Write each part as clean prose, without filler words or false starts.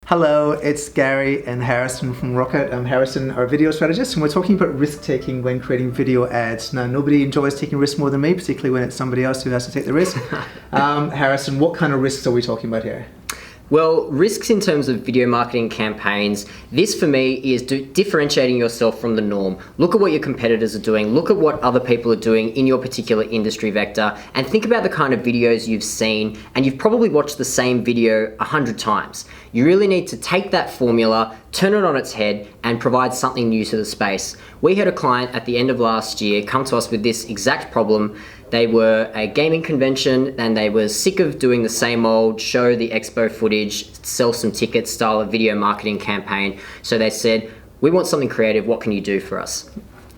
Hello, it's Garry and Harrison from Rocket. I'm Harrison, our video strategist, and we're talking about risk-taking when creating video ads. Now, nobody enjoys taking risks more than me, particularly when it's somebody else who has to take the risk. Harrison, what kind of risks are we talking about here? Well, risks in terms of video marketing campaigns, this for me is differentiating yourself from the norm. Look at what your competitors are doing, look at what other people are doing in your particular industry vector, and think about the kind of videos you've seen, and you've probably watched the same video 100 times. You really need to take that formula, turn it on its head, and provide something new to the space. We had a client at the end of last year come to us with this exact problem. They were a gaming convention and they were sick of doing the same old show the expo footage, sell some tickets style of video marketing campaign. So they said, we want something creative, what can you do for us?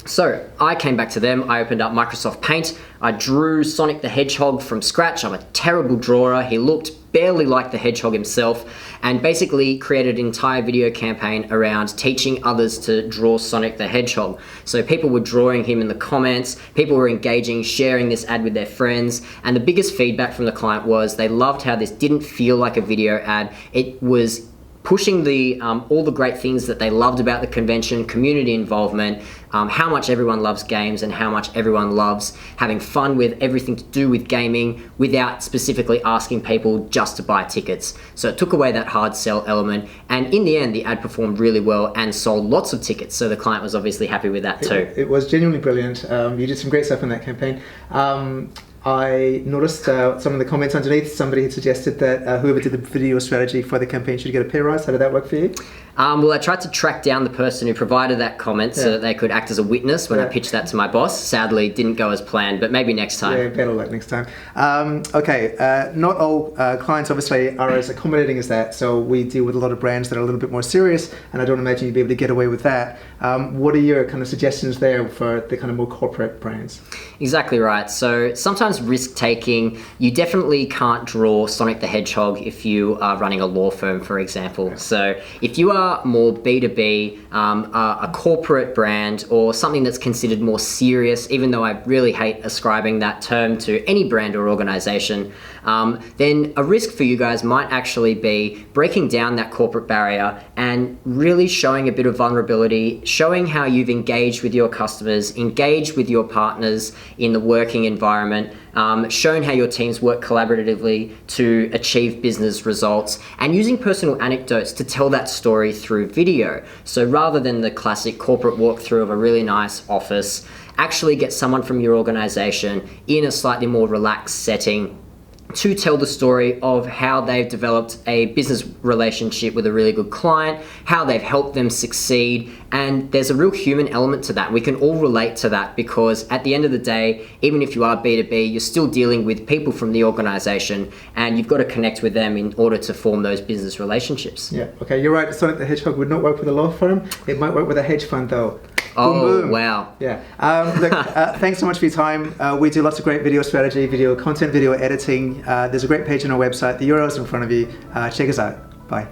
So I came back to them, I opened up Microsoft Paint, I drew Sonic the Hedgehog from scratch. I'm a terrible drawer, he looked barely like the Hedgehog himself, and basically created an entire video campaign around teaching others to draw Sonic the Hedgehog. So people were drawing him in the comments, people were engaging, sharing this ad with their friends, and the biggest feedback from the client was they loved how this didn't feel like a video ad. It was pushing all the great things that they loved about the convention, community involvement, how much everyone loves games and how much everyone loves having fun with everything to do with gaming without specifically asking people just to buy tickets. So it took away that hard sell element, and in the end the ad performed really well and sold lots of tickets, so the client was obviously happy with that too. It was genuinely brilliant. You did some great stuff in that campaign. I noticed some of the comments underneath, somebody had suggested that whoever did the video strategy for the campaign should get a pay rise. How did that work for you? Well, I tried to track down the person who provided that comment so that they could act as a witness when I pitched that to my boss. Sadly, it didn't go as planned, but maybe next time. Yeah, better luck next time. Not all clients obviously are as accommodating as that, so we deal with a lot of brands that are a little bit more serious, and I don't imagine you'd be able to get away with that. What are your kind of suggestions there for the kind of more corporate brands? Exactly right. So sometimes risk-taking, you definitely can't draw Sonic the Hedgehog if you are running a law firm, for example. So if you are more B2B, a corporate brand, or something that's considered more serious, even though I really hate ascribing that term to any brand or organization, then a risk for you guys might actually be breaking down that corporate barrier and really showing a bit of vulnerability, showing how you've engaged with your customers, engaged with your partners in the working environment, shown how your teams work collaboratively to achieve business results, and using personal anecdotes to tell that story through video. So rather than the classic corporate walkthrough of a really nice office, actually get someone from your organization in a slightly more relaxed setting to tell the story of how they've developed a business relationship with a really good client, how they've helped them succeed, and there's a real human element to that. We can all relate to that because at the end of the day, even if you are B2B, you're still dealing with people from the organization, and you've got to connect with them in order to form those business relationships. Yeah, okay, you're right. Sonic the Hedgehog would not work with a law firm. It might work with a hedge fund though. Oh, boom, boom. Wow. Yeah. Thanks so much for your time. We do lots of great video strategy, video content, video editing. There's a great page on our website. The URL's in front of you. Check us out. Bye.